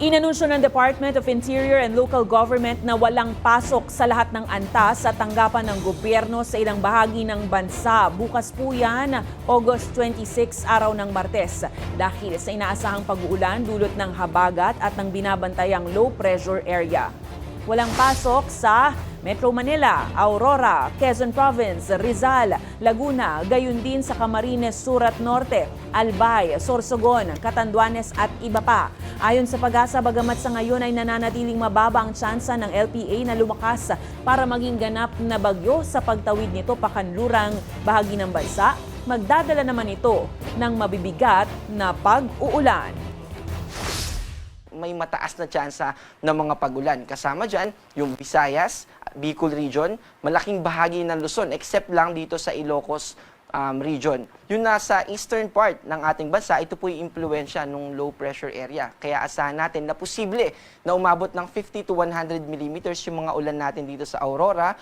Inanunsyo ng Department of Interior and Local Government na walang pasok sa lahat ng antas sa tanggapan ng gobyerno sa ilang bahagi ng bansa. Bukas po yan, August 26, araw ng Martes. Dahil sa inaasahang pag-uulan dulot ng habagat at ng binabantayang low pressure area. Walang pasok sa Metro Manila, Aurora, Quezon Province, Rizal, Laguna, gayon din sa Camarines Sur at Norte, Albay, Sorsogon, Catanduanes at iba pa. Ayon sa Pag-asa, bagamat sa ngayon ay nananatiling mababa ang tsansa ng LPA na lumakas para maging ganap na bagyo sa pagtawid nito pakanlurang bahagi ng bansa, magdadala naman ito ng mabibigat na pag-uulan. May mataas na tsansa ng mga pag-ulan. Kasama dyan yung Visayas, Bicol region, malaking bahagi ng Luzon, except lang dito sa Ilocos region. Yung nasa eastern part ng ating bansa, ito po yung impluensya ng low pressure area. Kaya asahan natin na posible na umabot ng 50 to 100 millimeters yung mga ulan natin dito sa Aurora,